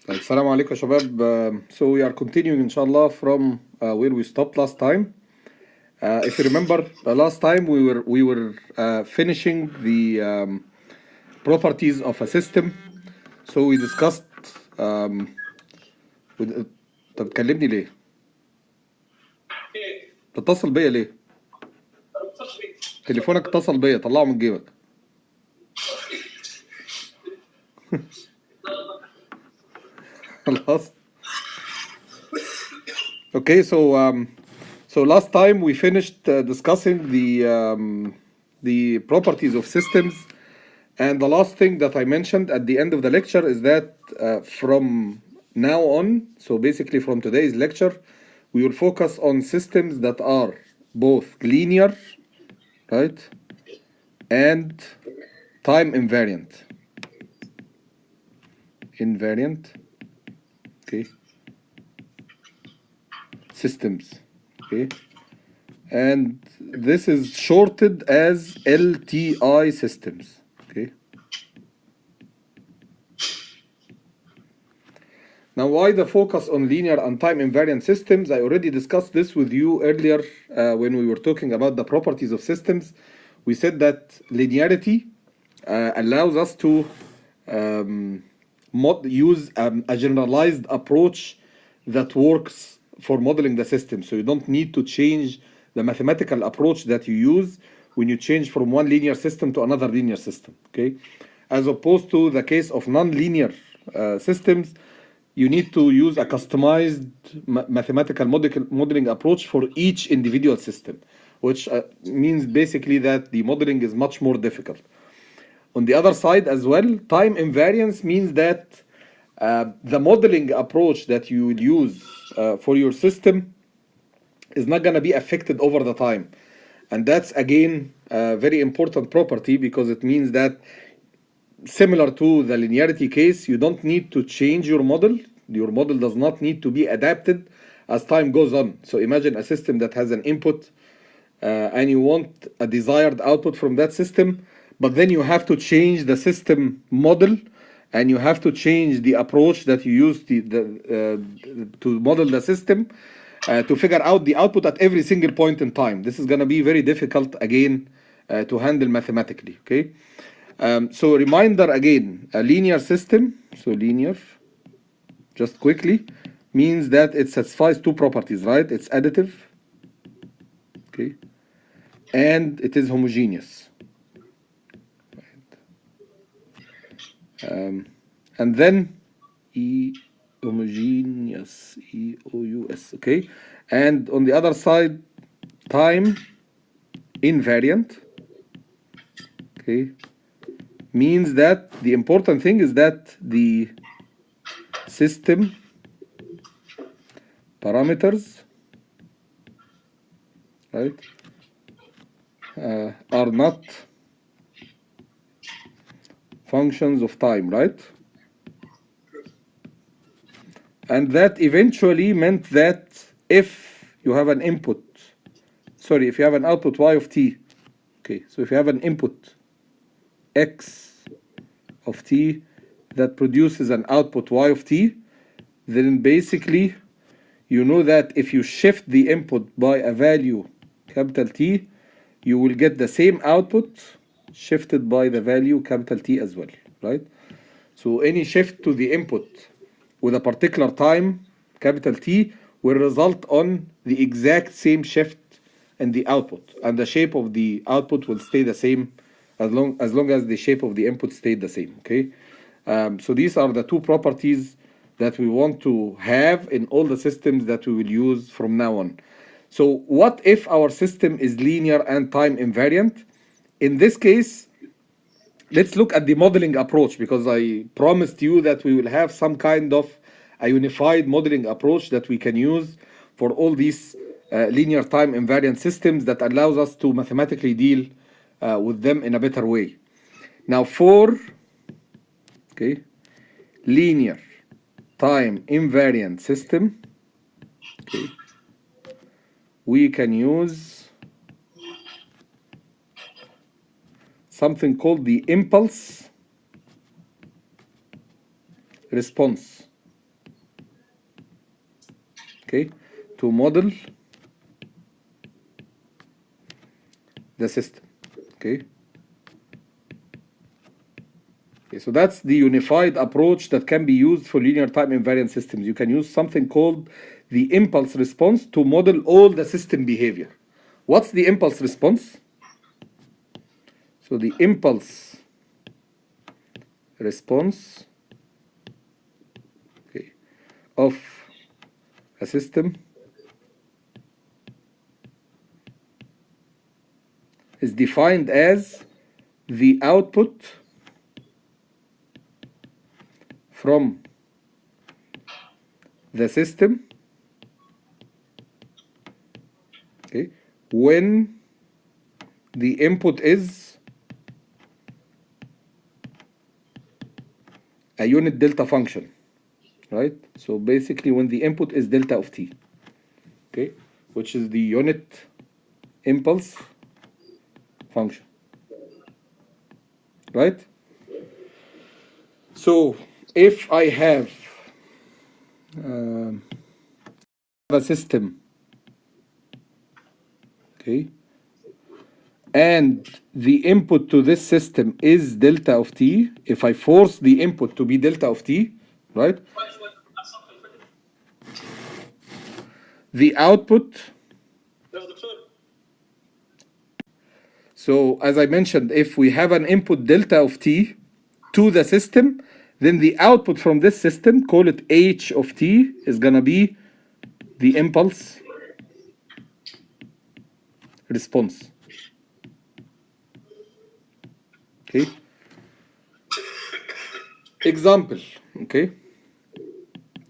طيب السلام عليكم يا شباب. So we are continuing inshallah from where we stopped last time. If you remember, last time we were finishing the properties of a system. So we discussed طب تكلمني ليه؟ تتصل بيا ليه؟ تليفونك اتصل بيا، طلعه من جيبك. خلاص. Okay, so last time we finished discussing the properties of systems, and the last thing that I mentioned at the end of the lecture is that from now on, so basically from today's lecture, we will focus on systems that are both linear, right, and time invariant. Okay, systems, okay, and this is shorted as LTI systems, okay. Now, why the focus on linear and time invariant systems? I already discussed this with you earlier when we were talking about the properties of systems. We said that linearity allows us to use a generalized approach that works for modeling the system. So you don't need to change the mathematical approach that you use when you change from one linear system to another linear system, okay? As opposed to the case of non-linear systems, you need to use a customized mathematical modeling approach for each individual system, which means basically that the modeling is much more difficult. On the other side as well, time invariance means that the modeling approach that you will use for your system is not going to be affected over the time. And that's again a very important property, because it means that similar to the linearity case, you don't need to change your model. Your model does not need to be adapted as time goes on. So imagine a system that has an input and you want a desired output from that system, but then you have to change the system model and you have to change the approach that you use to model the system to figure out the output at every single point in time. This is going to be very difficult again to handle mathematically, okay? So reminder again, a linear system, so linear, just quickly, means that it satisfies two properties, right? It's additive, okay, and it is homogeneous. And then homogeneous, E-O-U-S, okay? And on the other side, time invariant, okay, means that the important thing is that the system parameters, right, are not functions of time, right? And that eventually meant that if you have an input, sorry, if you have an output y of t, okay, so if you have an input x of t that produces an output y of t, then basically you know that if you shift the input by a value capital T, you will get the same output shifted by the value capital T as well, right? So any shift to the input with a particular time, capital T, will result on the exact same shift in the output, and the shape of the output will stay the same as long as the shape of the input stayed the same, okay? So these are the two properties that we want to have in all the systems that we will use from now on. So what if our system is linear and time invariant? In this case, let's look at the modeling approach, because I promised you that we will have some kind of a unified modeling approach that we can use for all these linear time invariant systems that allows us to mathematically deal with them in a better way. Now for, okay, linear time invariant system, okay, we can use something called the impulse response okay, to model the system. Okay. Okay, so that's the unified approach that can be used for linear time invariant systems. You can use something called the impulse response to model all the system behavior. What's the impulse response? So the impulse response, okay, of a system is defined as the output from the system, okay, when the input is a unit delta function, right? So basically when the input is delta of t, okay, which is the unit impulse function, right? So if I have a system, okay, and the input to this system is delta of t, if I force the input to be delta of t, right, the output, so as I mentioned, if we have an input delta of t to the system, then the output from this system, call it h of t, is gonna be the impulse response. Okay. Example, okay.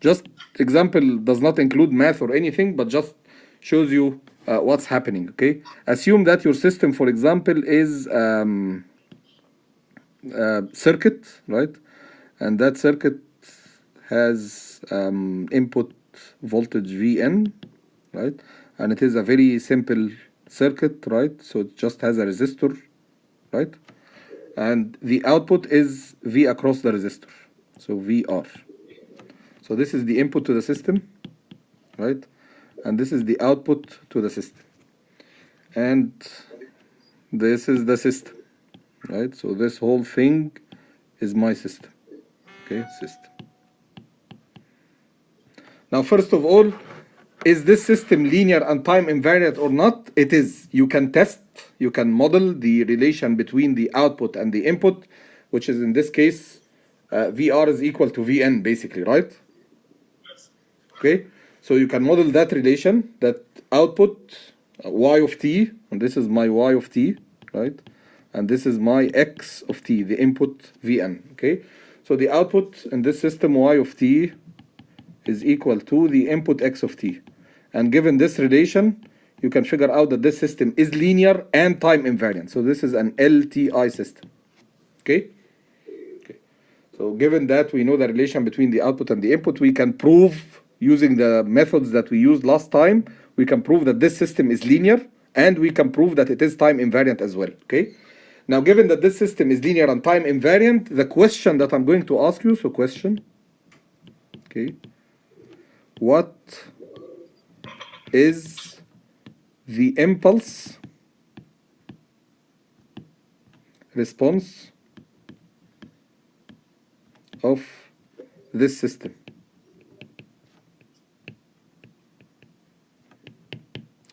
Just example does not include math or anything, but just shows you what's happening, okay. Assume that your system, for example, is circuit, right? And that circuit has input voltage Vn, right? And it is a very simple circuit, right? So it just has a resistor, right? And the output is V across the resistor, so VR. So this is the input to the system, right? And this is the output to the system. And this is the system, right? So this whole thing is my system, okay, system. Now, first of all, is this system linear and time invariant or not? It is. You can test, you can model the relation between the output and the input, which is in this case, VR is equal to Vn, basically, right? Okay, so you can model that relation, that output y of t, and this is my y of t, right? And this is my x of t, the input Vn, okay? So the output in this system y of t is equal to the input x of t. And given this relation, you can figure out that this system is linear and time invariant. So this is an LTI system, okay? Okay. So given that we know the relation between the output and the input, we can prove, using the methods that we used last time, we can prove that this system is linear, and we can prove that it is time invariant as well, okay? Now, given that this system is linear and time invariant, the question that I'm going to ask you, so question, okay, what is the impulse response of this system?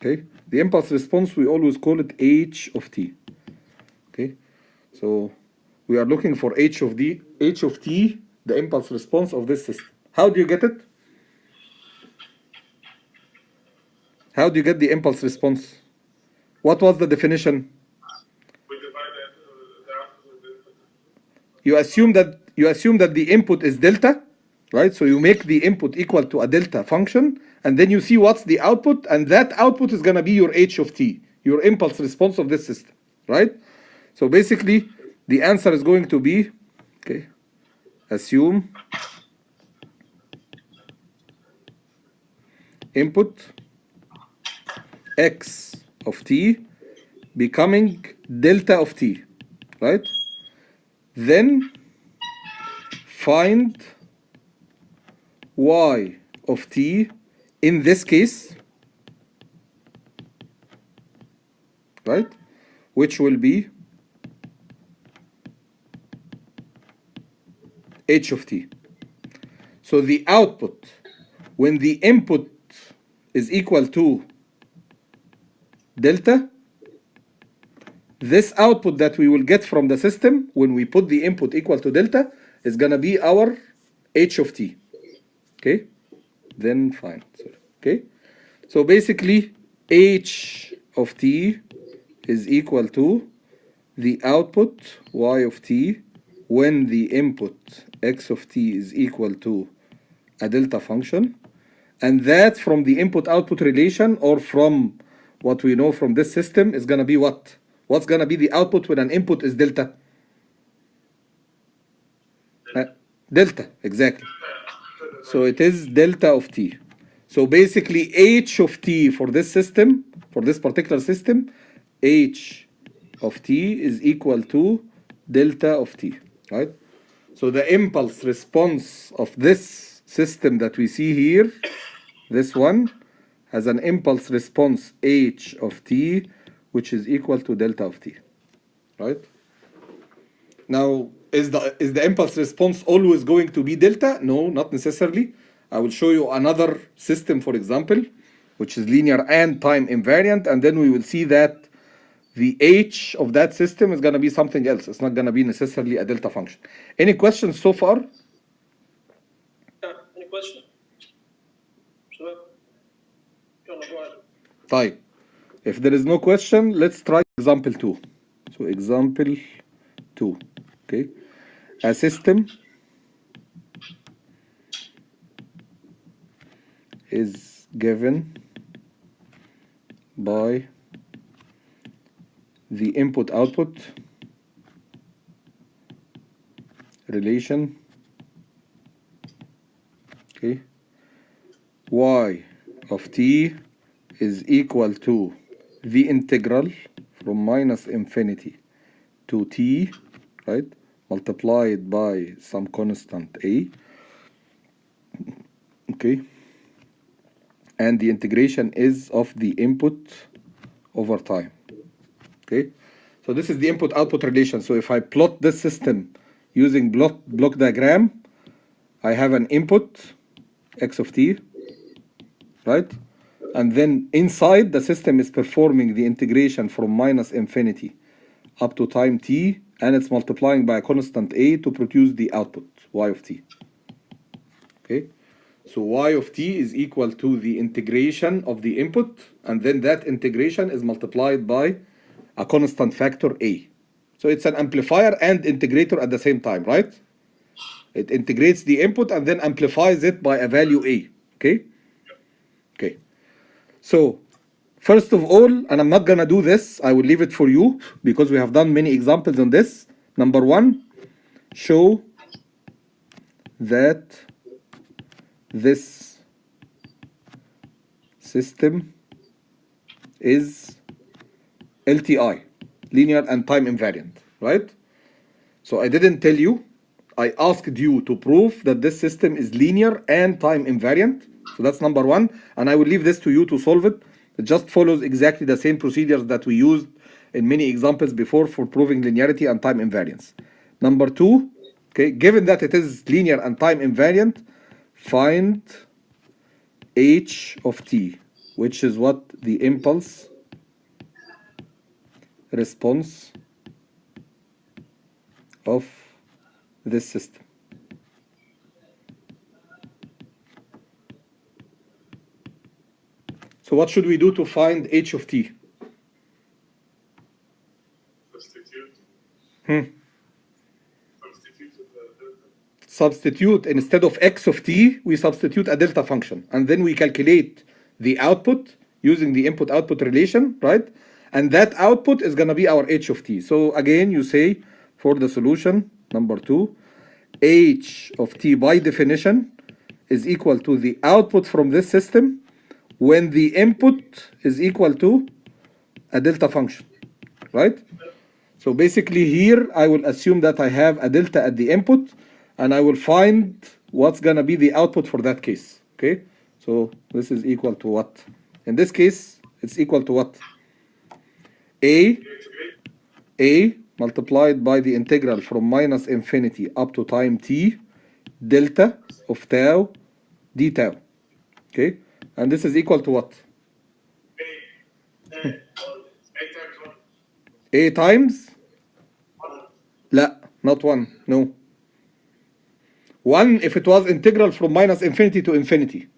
Okay, the impulse response, we always call it h of t. Okay, so we are looking for h of t, the impulse response of this system. How do you get it? How do you get the impulse response? What was the definition? You assume that the input is delta, right? So you make the input equal to a delta function, and then you see what's the output, and that output is going to be your h of t, your impulse response of this system, right? So basically, the answer is going to be, okay, assume input x of t becoming delta of t, right? Then find y of t in this case, right, which will be h of t. So the output when the input is equal to delta, this output that we will get from the system when we put the input equal to delta is gonna be our h of t. Okay, then fine. Okay, so basically h of t is equal to the output y of t when the input x of t is equal to a delta function, and that from the input-output relation, or from what we know from this system, is gonna be what? What's gonna be the output when an input is delta? Delta, exactly. So it is delta of t. So basically h of t for this system, for this particular system, h of t is equal to delta of t, right? So the impulse response of this system that we see here, this one, has an impulse response h of t, which is equal to delta of t, right? Now, is the impulse response always going to be delta? No, not necessarily. I will show you another system, for example, which is linear and time invariant, and then we will see that the h of that system is going to be something else. It's not going to be necessarily a delta function. Any questions so far? Any question? طيب. If there is no question, let's try example 2. So example 2. Okay. A system is given by the input-output relation, okay, y of t is equal to the integral from minus infinity to t, right, multiplied by some constant a, okay, and the integration is of the input over time. Okay, so this is the input-output relation. So if I plot this system using block diagram, I have an input x of t, right? And then inside the system is performing the integration from minus infinity up to time t, and it's multiplying by a constant a to produce the output y of t. Okay, so y of t is equal to the integration of the input, and then that integration is multiplied by a constant factor a. So it's an amplifier and integrator at the same time, right? It integrates the input and then amplifies it by a value a. Okay? Okay. So first of all, and I'm not gonna do this, I will leave it for you because we have done many examples on this. Number 1, show that this system is LTI, linear and time invariant, right? So I didn't tell you, I asked you to prove that this system is linear and time invariant. So that's number 1, and I will leave this to you to solve it. It just follows exactly the same procedures that we used in many examples before for proving linearity and time invariance. Number 2, okay, given that it is linear and time invariant, find h of t, which is what? The impulse response of this system. So what should we do to find h of t? Substitute instead of x of t, we substitute a delta function, and then we calculate the output using the input-output relation, right? And that output is going to be our h of t. So again, you say for the solution, number 2, h of t by definition is equal to the output from this system when the input is equal to a delta function, right? So basically here, I will assume that I have a delta at the input, and I will find what's going to be the output for that case, okay? So this is equal to what? In this case, it's equal to what? A multiplied by the integral from minus infinity up to time t delta of tau d tau. Okay? And this is equal to what? A times? لا, not 1. No. 1 if it was integral from minus infinity to infinity.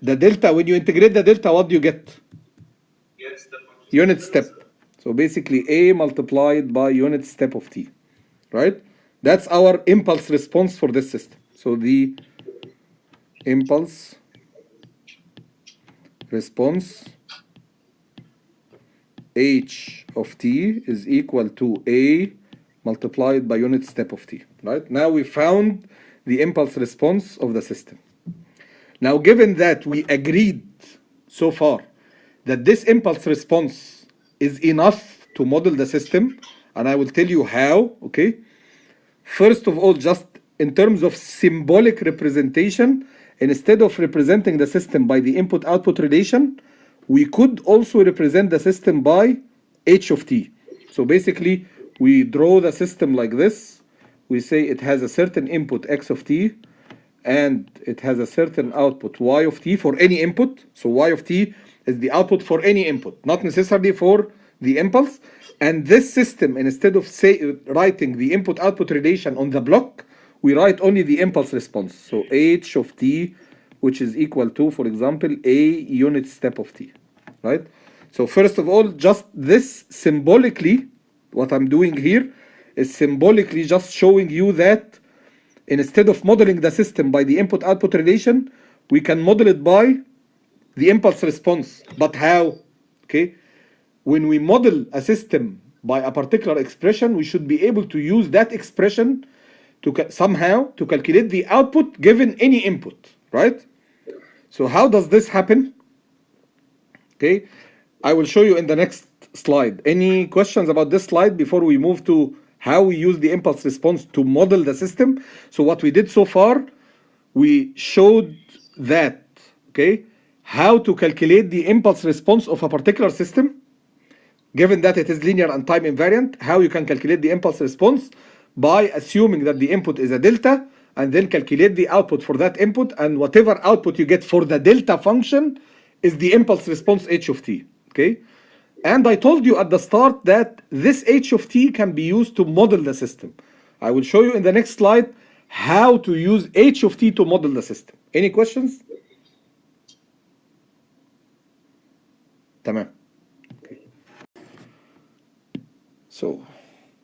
The delta, when you integrate the delta, what do you get? Unit step. So basically A multiplied by unit step of t. Right? That's our impulse response for this system. So the impulse response h of t is equal to A multiplied by unit step of t. Right? Now we found the impulse response of the system. Now, given that we agreed so far that this impulse response is enough to model the system, and I will tell you how, okay? First of all, just in terms of symbolic representation, instead of representing the system by the input-output relation, we could also represent the system by h of t. So basically, we draw the system like this. We say it has a certain input x of t, and it has a certain output y of t for any input. So y of t is the output for any input, not necessarily for the impulse. And this system, instead of writing the input-output relation on the block, we write only the impulse response. So h of t, which is equal to, for example, a unit step of t, right? So first of all, just this symbolically, what I'm doing here is symbolically just showing you that instead of modeling the system by the input-output relation, we can model it by the impulse response. But how? Okay. When we model a system by a particular expression, we should be able to use that expression to somehow to calculate the output given any input, right? So how does this happen? Okay. I will show you in the next slide. Any questions about this slide before we move to how we use the impulse response to model the system? So what we did so far, we showed that, okay, how to calculate the impulse response of a particular system, given that it is linear and time invariant, how you can calculate the impulse response by assuming that the input is a delta, and then calculate the output for that input, and whatever output you get for the delta function is the impulse response h of t, okay? And I told you at the start that this h of t can be used to model the system. I will show you in the next slide how to use h of t to model the system. Any questions? Tamam. Okay. So,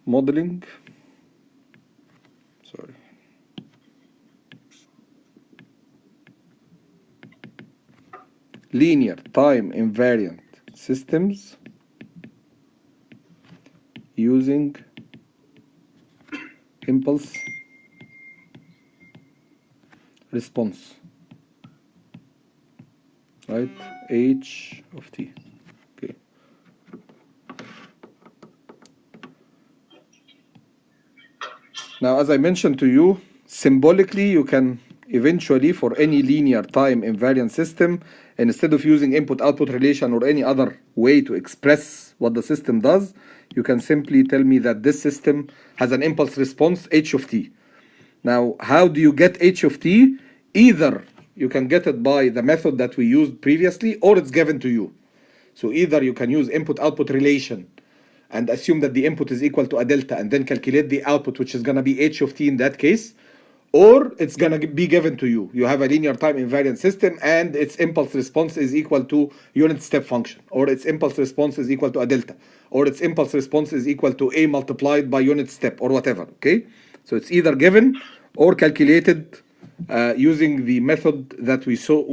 modeling. Sorry. Linear time invariant systems using impulse response, right? H of t. Okay. Now, as I mentioned to you, symbolically you can eventually, for any linear time invariant system, instead of using input-output relation or any other way to express what the system does, you can simply tell me that this system has an impulse response h of t. Now, how do you get h of t? Either you can get it by the method that we used previously, or it's given to you. So either you can use input-output relation and assume that the input is equal to a delta and then calculate the output, which is going to be h of t in that case, or it's going to be given to you. You have a linear time invariant system and its impulse response is equal to unit step function, or its impulse response is equal to a delta, or its impulse response is equal to a multiplied by unit step, or whatever, okay? So it's either given or calculated using the method that we saw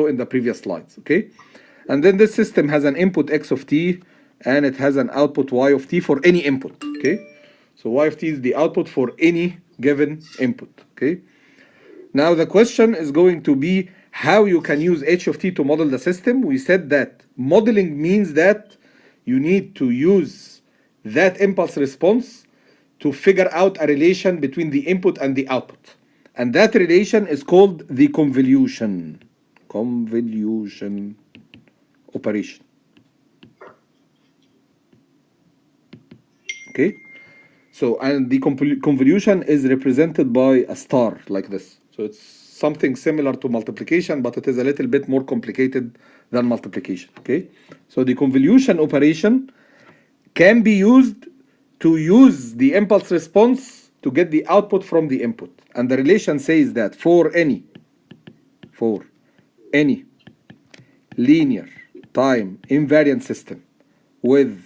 in the previous slides, okay? And then this system has an input x of t and it has an output y of t for any input, okay? So y of t is the output for any given input, okay? Now the question is going to be how you can use h of t to model the system. We said that modeling means that you need to use that impulse response to figure out a relation between the input and the output. And that relation is called the convolution operation. Okay, so and the convolution is represented by a star like this. So it's something similar to multiplication, but it is a little bit more complicated than multiplication. Okay, so the convolution operation can be used to use the impulse response to get the output from the input. And the relation says that for any linear time invariant system with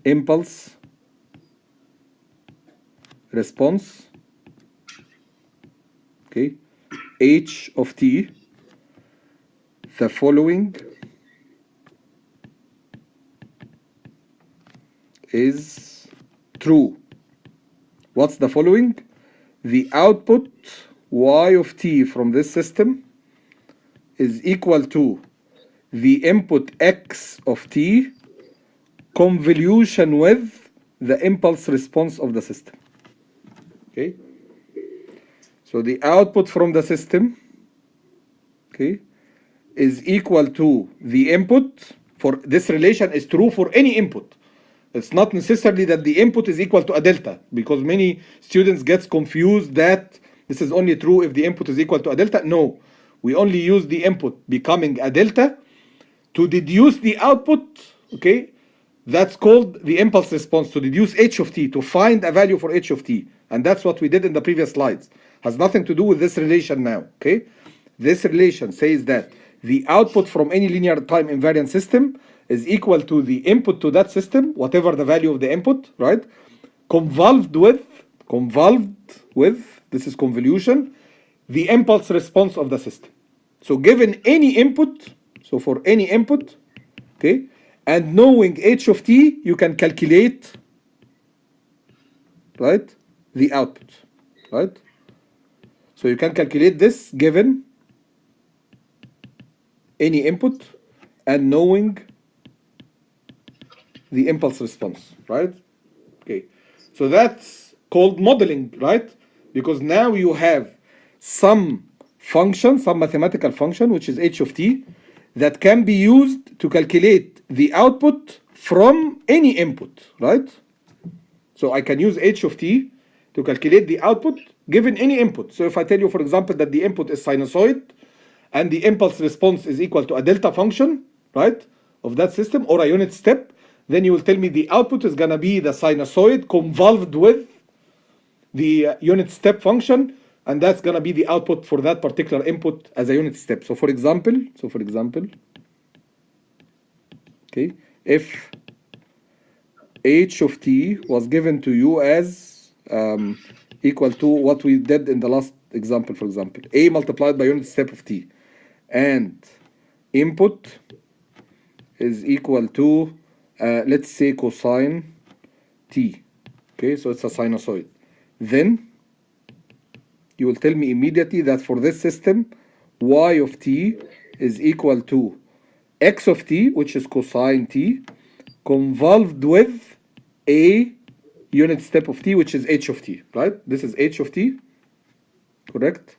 impulse response h of t, the following is true. What's the following? The output y of t from this system is equal to the input x of t convolution with the impulse response of the system. Okay, so the output from the system is equal to the input. For this relation is true for any input. It's not necessarily that the input is equal to a delta, because many students get confused that this is only true if the input is equal to a delta. No, we only use the input becoming a delta to deduce the output. Okay, that's called the impulse response, to deduce h of t, to find a value for h of t. And that's what we did in the previous slides. Has nothing to do with this relation now. Okay, this relation says that the output from any linear time invariant system is equal to the input to that system, whatever the value of the input, right? Convolved with, this is convolution, the impulse response of the system. So given any input, so for any input, okay, and knowing h of t, you can calculate, right, the output, right? So you can calculate this given any input and knowing the impulse response, right? Okay, so that's called modeling, right? Because now you have some function, some mathematical function, which is h of t, that can be used to calculate the output from any input, right? So I can use h of t to calculate the output given any input. So if I tell you, for example, that the input is sinusoid and the impulse response is equal to a delta function, right, of that system, or a unit step, then you will tell me the output is going to be the sinusoid convolved with the unit step function, and that's going to be the output for that particular input as a unit step. So for example, okay, if h of t was given to you as equal to what we did in the last example, for example, a multiplied by unit step of t, and input is equal to let's say cosine t, okay, so it's a sinusoid, then you will tell me immediately that for this system y of t is equal to x of t, which is cosine t, convolved with a unit step of t, which is h of t, right? This is h of t, correct?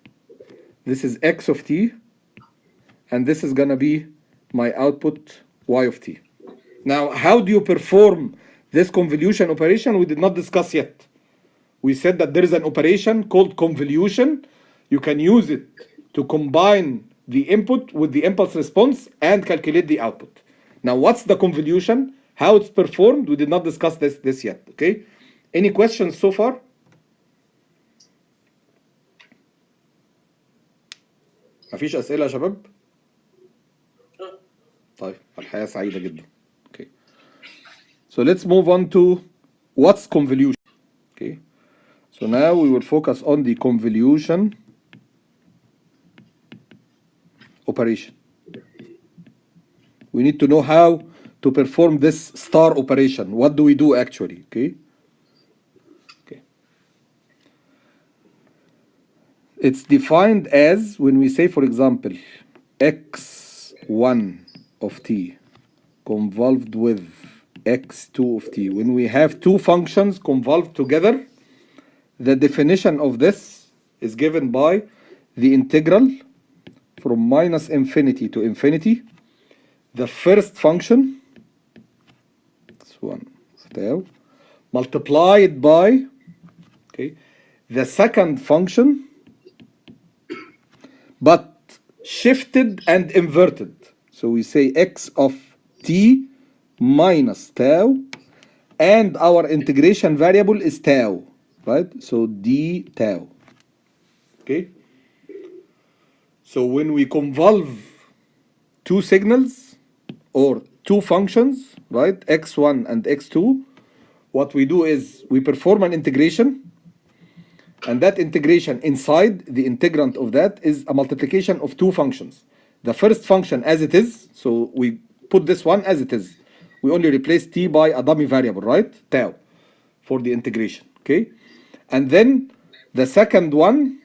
This is x of t, and this is gonna be my output y of t. Now, how do you perform this convolution operation? We did not discuss yet. We said that there is an operation called convolution. You can use it to combine the input with the impulse response and calculate the output. Now, what's the convolution? How it's performed? We did not discuss this yet. Okay? Any questions so far? مفيش أسئلة يا شباب؟ طيب، الحياة سعيدة جدا. Okay. So let's move on to what's convolution. Okay. So now we will focus on the convolution operation. We need to know how to perform this star operation. What do we do actually? Okay. Okay. It's defined as, when we say, for example, x1 of t convolved with x2 of t. When we have two functions convolved together, the definition of this is given by the integral from minus infinity to infinity, the first function, this one, tau, multiplied by, okay, the second function, but shifted and inverted. So we say x of t minus tau, and our integration variable is tau, right? So d tau. Okay. So when we convolve two signals or two functions, right, x1 and x2, what we do is we perform an integration, and that integration inside the integrand of that is a multiplication of two functions. The first function as it is, so we put this one as it is. We only replace t by a dummy variable, right, tau, for the integration, okay? And then the second one,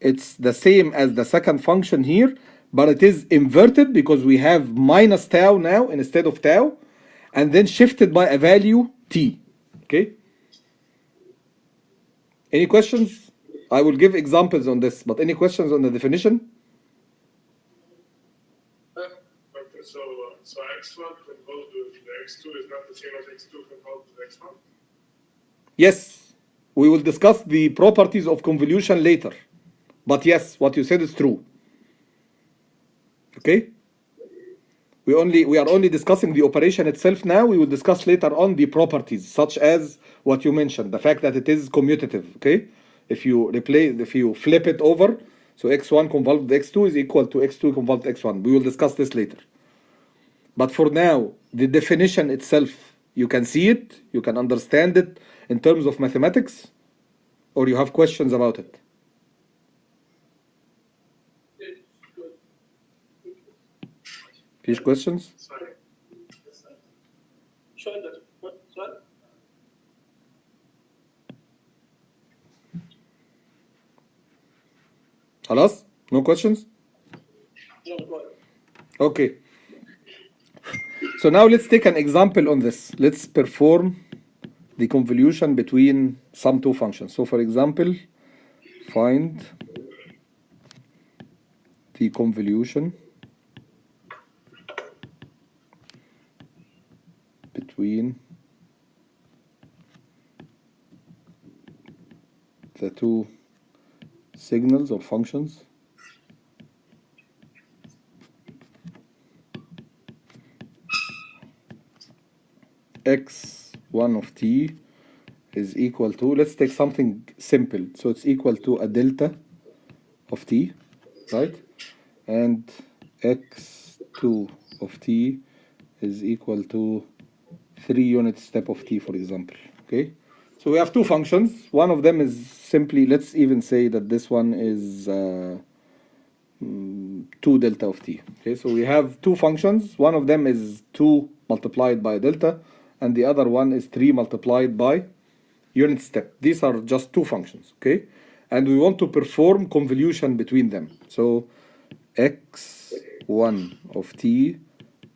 it's the same as the second function here, but it is inverted because we have minus tau now instead of tau, and then shifted by a value t, okay? Any questions? I will give examples on this, but any questions on the definition? So x1 convolved with x2 is not the same as x2 convolved with x1? Yes, we will discuss the properties of convolution later. But yes, what you said is true. Okay? We are only discussing the operation itself now. We will discuss later on the properties, such as what you mentioned, the fact that it is commutative. Okay? If you flip it over, so x1 convolved x2 is equal to x2 convolved x1. We will discuss this later. But for now, the definition itself, you can see it, you can understand it in terms of mathematics, or you have questions about it? Fish questions? خلاص? No questions? Okay. So now let's take an example on this. Let's perform the convolution between some two functions. So for example, find the convolution between the two signals or functions x1 of t is equal to, let's take something simple, so it's equal to a delta of t, right? And x2 of t is equal to 3 unit step of t, for example. Okay, so we have two functions. One of them is simply, let's even say that this one is 2 delta of t. Okay, so we have two functions. One of them is 2 multiplied by delta, and the other one is 3 multiplied by unit step. These are just two functions, okay? And we want to perform convolution between them. So x1 of t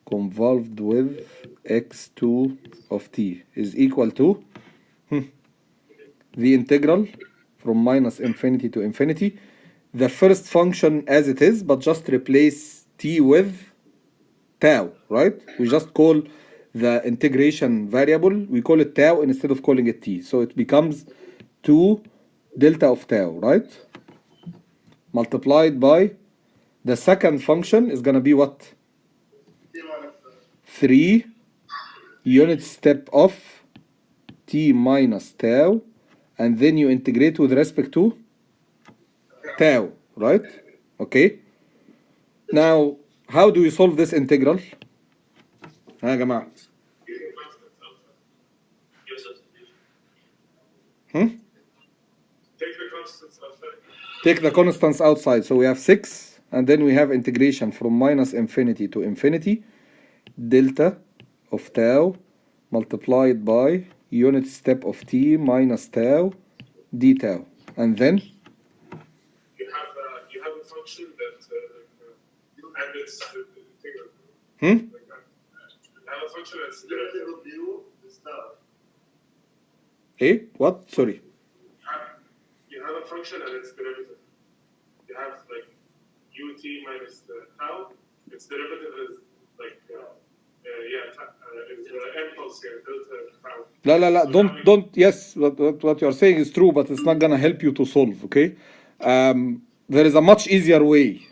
convolved with x2 of t is equal to the integral from minus infinity to infinity, the first function as it is, but just replace t with tau, right? We just call the integration variable, we call it tau instead of calling it t. So it becomes 2 delta of tau, right? Multiplied by the second function is going to be what? 3 unit step of t minus tau, and then you integrate with respect to tau, right? Okay. Now, how do we solve this integral? ها يا جماعة. Take the constants outside. So we have 6, and then we have integration from minus infinity to infinity, delta of tau multiplied by unit step of t minus tau d tau. And then you have a function that and it's integral. You have a function that's Hey, what? Sorry. function and its derivative. You have like ut minus tau. Its derivative is like is the impulse here, delta tau. La, don't. Yes, what you are saying is true, but it's not gonna help you to solve. Okay, there is a much easier way.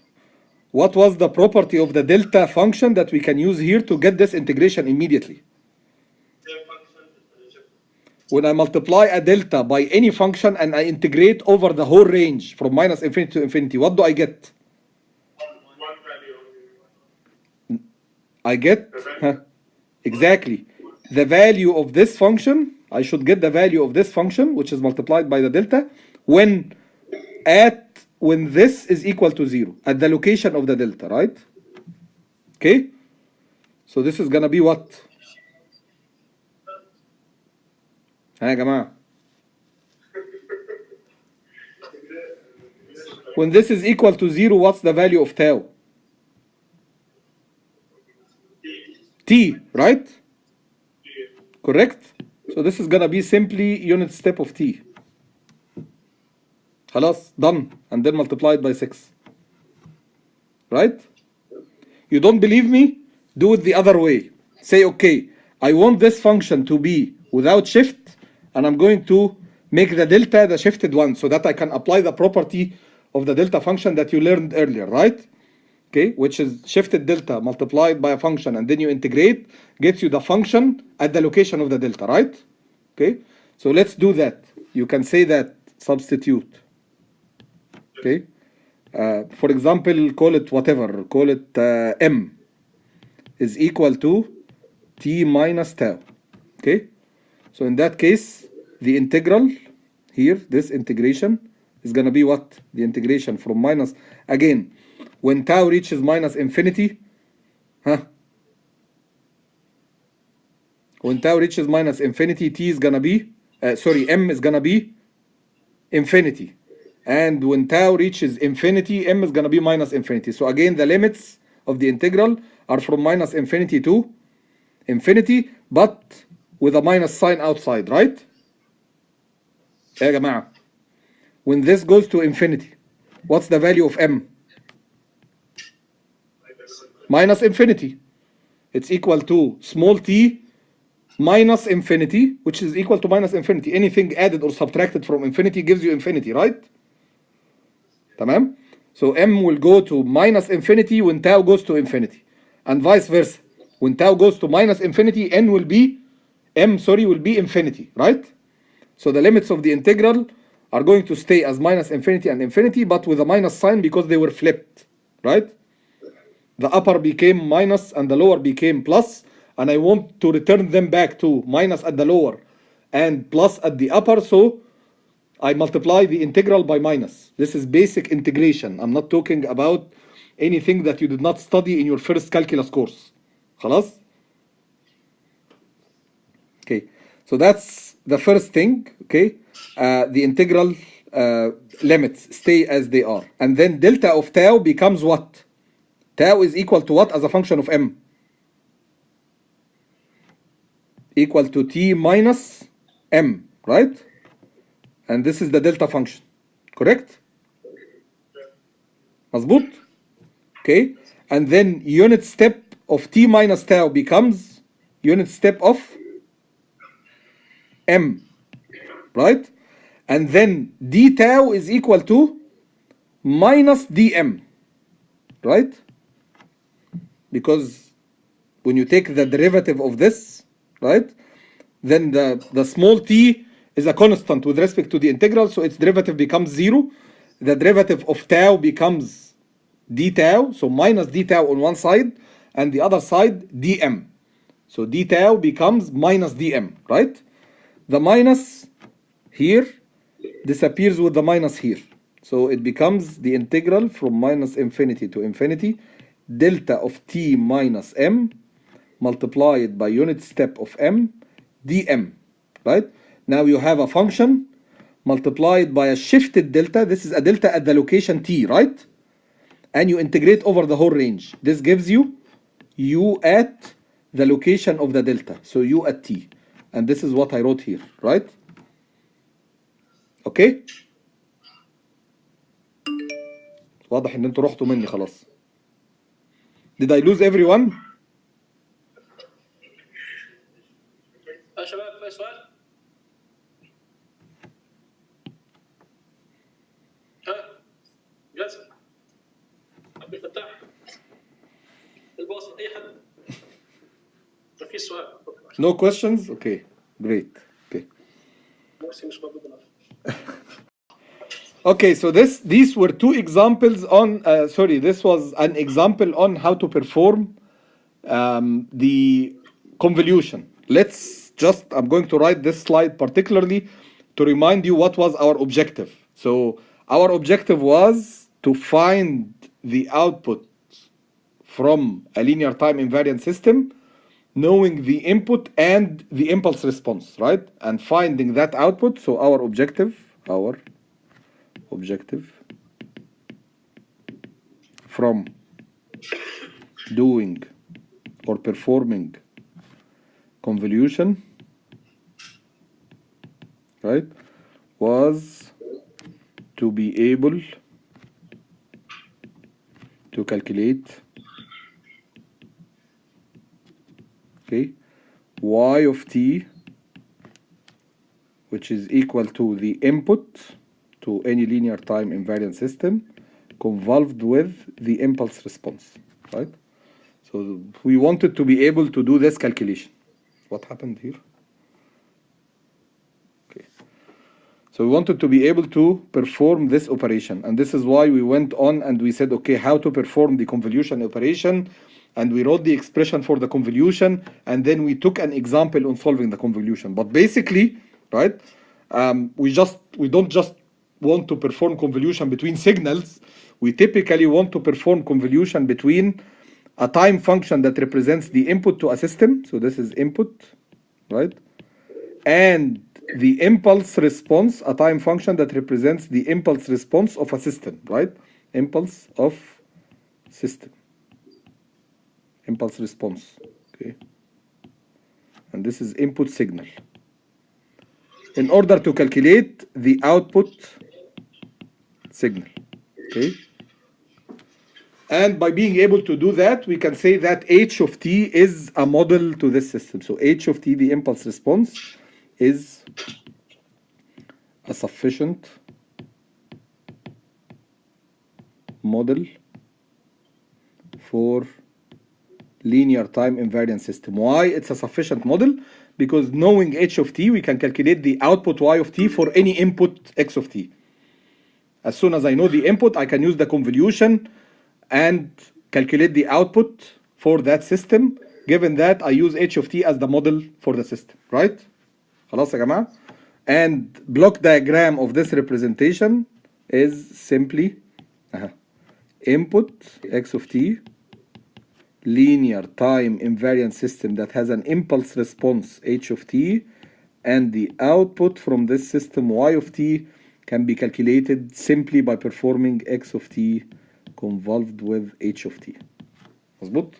What was the property of the delta function that we can use here to get this integration immediately? When I multiply a delta by any function and I integrate over the whole range from minus infinity to infinity, what do I get? One value. I get exactly the value of this function. I should get the value of this function, which is multiplied by the delta, when this is equal to 0 at the location of the delta, right? Okay, so this is gonna be what? ها يا جماعة. When this is equal to 0, what's the value of tau? T, right? Correct? So this is gonna be simply unit step of t. خلاص, done, and then multiplied by 6. Right? You don't believe me? Do it the other way. Say, okay, I want this function to be without shift, and I'm going to make the delta the shifted one so that I can apply the property of the delta function that you learned earlier, right? Okay, which is shifted delta multiplied by a function, and then you integrate, gets you the function at the location of the delta, right? Okay, so let's do that. You can say that substitute. Okay, for example, call it whatever, call it m is equal to t minus tau. Okay, so in that case, the integral here, this integration is going to be what? The integration from minus, again, when tau reaches minus infinity, when tau reaches minus infinity, t is going to be, m is going to be infinity. And when tau reaches infinity, m is going to be minus infinity. So again, the limits of the integral are from minus infinity to infinity, but with a minus sign outside, right? يا جماعة, when this goes to infinity, what's the value of m? Minus infinity. It's equal to small t minus infinity, which is equal to minus infinity. Anything added or subtracted from infinity gives you infinity, right? تمام? So m will go to minus infinity when tau goes to infinity, and vice versa. When tau goes to minus infinity, m will be infinity, right? So the limits of the integral are going to stay as minus infinity and infinity, but with a minus sign because they were flipped, right? The upper became minus and the lower became plus, and I want to return them back to minus at the lower and plus at the upper, so I multiply the integral by minus. This is basic integration. I'm not talking about anything that you did not study in your first calculus course. خلاص? Okay, so that's the first thing. Okay, the integral limits stay as they are, and then delta of tau becomes what? Tau is equal to what as a function of m? Equal to t minus m, right? And this is the delta function, correct? مظبوط? Okay, and then unit step of t minus tau becomes unit step of m, right? And then d tau is equal to minus dm, right? Because when you take the derivative of this, right, then the small t is a constant with respect to the integral, so its derivative becomes 0. The derivative of tau becomes d tau, so minus d tau on one side, and the other side dm. So d tau becomes minus dm, right? The minus here disappears with the minus here. So it becomes the integral from minus infinity to infinity, delta of t minus m multiplied by unit step of m dm, right? Now you have a function multiplied by a shifted delta. This is a delta at the location t, right? And you integrate over the whole range. This gives you u at the location of the delta. So u at t. And this is what I wrote here, right? Okay? واضح ان انتوا رحتوا مني خلاص. Did I lose everyone? يا شباب في سؤال؟ ها جالس عبد الفتاح الباص اي حد ما في سؤال. No questions? Okay, great. Okay. مرسي مش موجود هنا. Okay, so these were two examples on, this was an example on how to perform the convolution. I'm going to write this slide particularly to remind you what was our objective. So our objective was to find the output from a linear time invariant system, knowing the input and the impulse response, right? And finding that output. So our objective from doing or performing convolution, right, was to be able to calculate, okay, y of t, which is equal to the input to any linear time invariant system convolved with the impulse response, right? So we wanted to be able to do this calculation. What happened here? Okay. So we wanted to be able to perform this operation, and this is why we went on and we said, okay, how to perform the convolution operation, and we wrote the expression for the convolution, and then we took an example on solving the convolution. But basically, right, we don't just want to perform convolution between signals. We typically want to perform convolution between a time function that represents the input to a system, so this is input, right, and the impulse response, a time function that represents the impulse response of a system, right? Impulse of system, impulse response, okay? And this is input signal. In order to calculate the output signal, okay? And by being able to do that, we can say that h of t is a model to this system. So h of t, the impulse response, is a sufficient model for linear time invariant system. Why it's a sufficient model? Because knowing h of t, we can calculate the output y of t for any input x of t. As soon as I know the input, I can use the convolution and calculate the output for that system, given that I use h of t as the model for the system, right? خلاص يا جماعة? And block diagram of this representation is simply input x of t, linear time invariant system that has an impulse response h of t, and the output from this system y of t can be calculated simply by performing x of t convolved with h of t. مظبوط?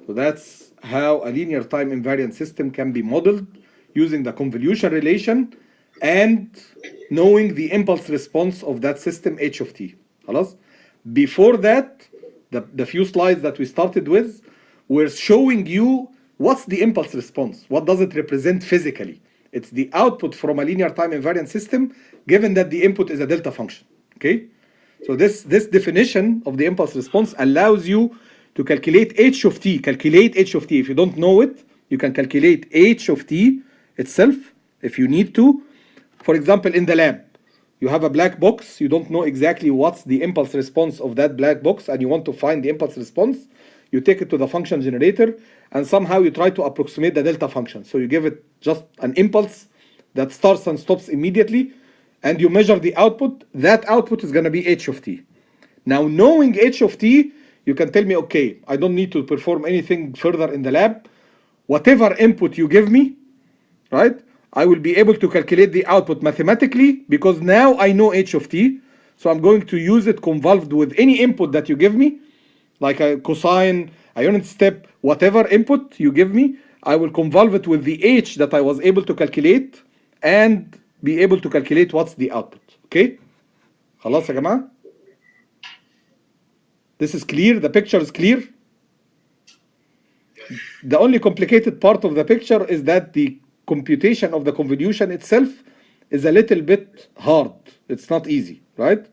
So that's how a linear time invariant system can be modeled using the convolution relation and knowing the impulse response of that system h of t. خلاص? Before that, the few slides that we started with were showing you what's the impulse response, what does it represent physically. It's the output from a linear time invariant system given that the input is a delta function, okay? So this definition of the impulse response allows you to calculate h of t. Calculate h of t. If you don't know it, you can calculate h of t itself if you need to. For example, in the lab, you have a black box. You don't know exactly what's the impulse response of that black box, and you want to find the impulse response. You take it to the function generator, and somehow you try to approximate the delta function. So you give it just an impulse that starts and stops immediately, and you measure the output. That output is going to be h of t. Now, knowing h of t, you can tell me, okay, I don't need to perform anything further in the lab. Whatever input you give me, right, I will be able to calculate the output mathematically because now I know h of t. So I'm going to use it convolved with any input that you give me, like a cosine, a unit step, whatever input you give me, I will convolve it with the h that I was able to calculate and be able to calculate what's the output. Okay? خلاص يا جماعة؟ This is clear, the picture is clear. The only complicated part of the picture is that the computation of the convolution itself is a little bit hard. It's not easy, right?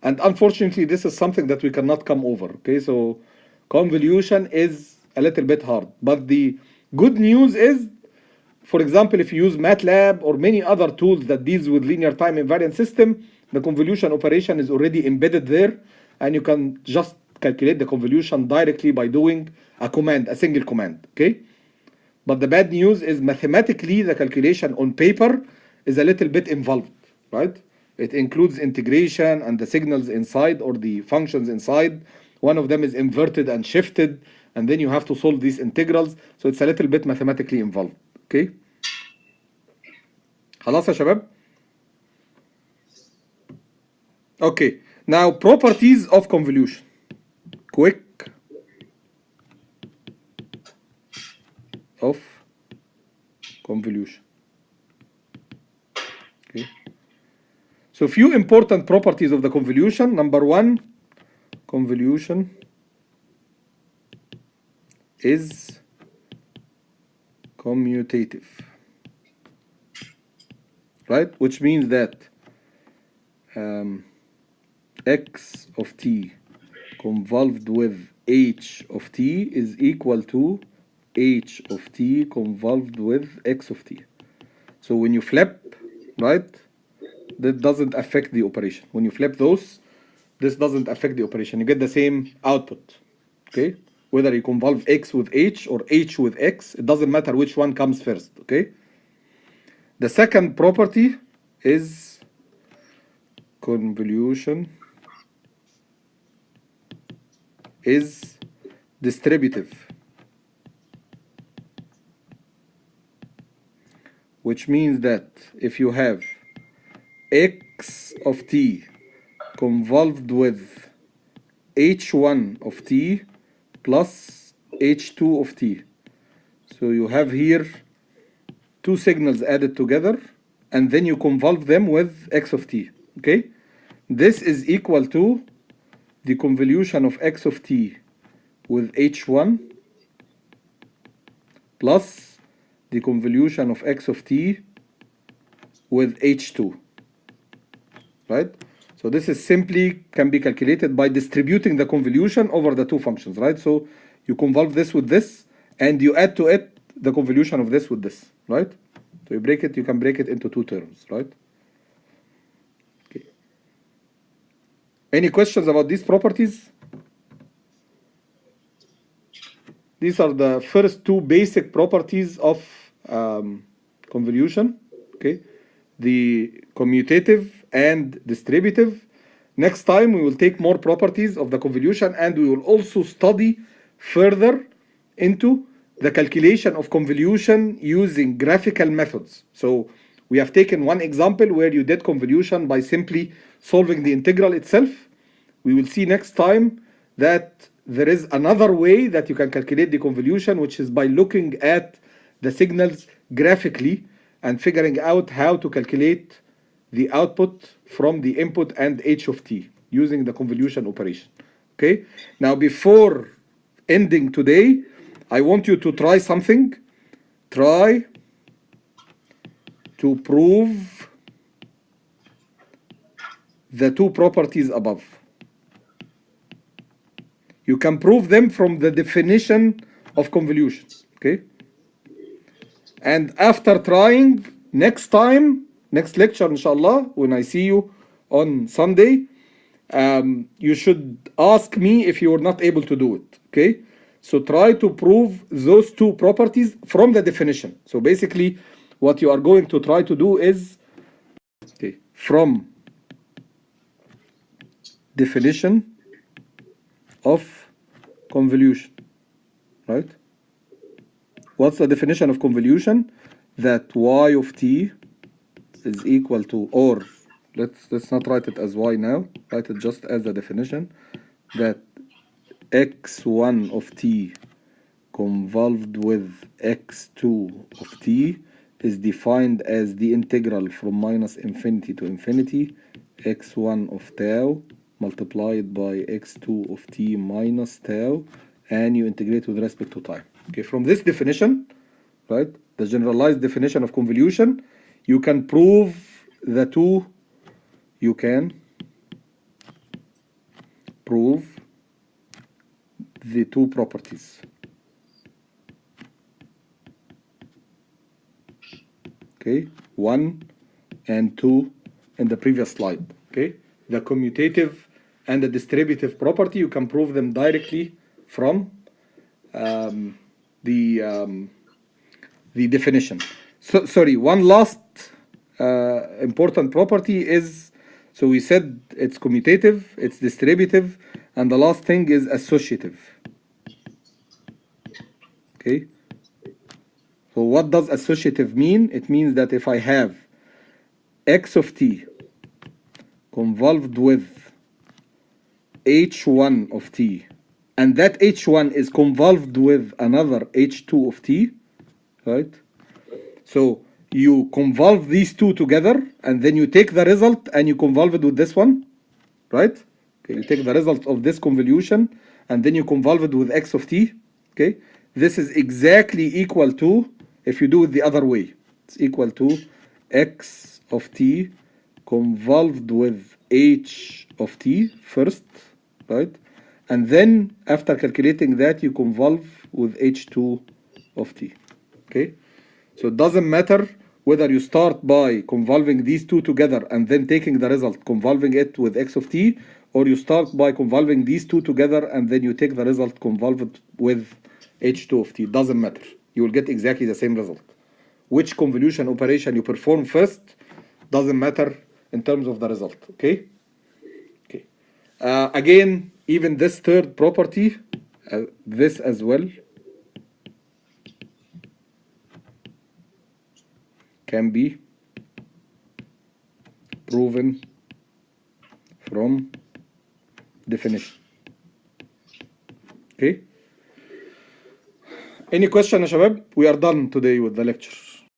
And unfortunately, this is something that we cannot come over, okay? So convolution is a little bit hard. But the good news is, for example, if you use MATLAB or many other tools that deals with linear time invariant system, the convolution operation is already embedded there, and you can just calculate the convolution directly by doing a command, a single command, okay? But the bad news is mathematically the calculation on paper is a little bit involved, right? It includes integration and the signals inside or the functions inside. One of them is inverted and shifted, and then you have to solve these integrals. So it's a little bit mathematically involved, okay? خلاص يا شباب؟ Okay, now properties of convolution. Quick of convolution. Okay. So few important properties of the convolution. Number one, convolution is commutative, right? Which means that x of t convolved with h of t is equal to h of t convolved with x of t. So when you flip, right, that doesn't affect the operation. When you flip those, this doesn't affect the operation. You get the same output, okay? Whether you convolve x with h or h with x, it doesn't matter which one comes first, okay? The second property is convolution is distributive, which means that if you have x of t convolved with h1 of t plus h2 of t, so you have here two signals added together and then you convolve them with x of t, okay? This is equal to the convolution of x of t with h1 plus the convolution of x of t with h2, right? So this is simply can be calculated by distributing the convolution over the two functions, right? So you convolve this with this and you add to it the convolution of this with this, right? So you break it, you can break it into two terms, right? Okay. Any questions about these properties? These are the first two basic properties of convolution, okay? The commutative and distributive. Next time we will take more properties of the convolution and we will also study further into the calculation of convolution using graphical methods. So we have taken one example where you did convolution by simply solving the integral itself. We will see next time that there is another way that you can calculate the convolution, which is by looking at the signals graphically and figuring out how to calculate the output from the input and h of t using the convolution operation. Okay, now before ending today, I want you to try something. Try to prove the two properties above. You can prove them from the definition of convolution, okay? And after trying, next time, next lecture, inshallah, when I see you on Sunday, you should ask me if you were not able to do it, okay? So try to prove those two properties from the definition. So basically, what you are going to try to do is, okay, from definition of convolution, right? What's the definition of convolution? That y of t is equal to, or let's not write it as y now, write it just as a definition, that x1 of t convolved with x2 of t is defined as the integral from -infinity to infinity x1 of tau multiplied by x2 of t minus tau, and you integrate with respect to time. Okay, from this definition, right, the generalized definition of convolution, you can prove the two, you can prove the two properties. Okay, 1 and 2 in the previous slide. Okay, the commutative and the distributive property, you can prove them directly from the definition. So sorry, one last important property is, so we said it's commutative, it's distributive, and the last thing is associative. Okay, so what does associative mean? It means that if I have x of t convolved with h1 of t, and that h1 is convolved with another h2 of t, right? So you convolve these two together, and then you take the result and you convolve it with this one, right? Okay, you take the result of this convolution and then you convolve it with x of t. Okay, this is exactly equal to, if you do it the other way, it's equal to x of t convolved with h of t first, right? And then after calculating that, you convolve with h2 of t. Okay, so it doesn't matter whether you start by convolving these two together and then taking the result, convolving it with x of t, or you start by convolving these two together and then you take the result, convolve it with h2 of t. It doesn't matter. You will get exactly the same result. Which convolution operation you perform first doesn't matter in terms of the result. Okay? Okay. Again, even this third property, this as well, can be proven from definition. Okay? Any question يا شباب? We are done today with the lecture.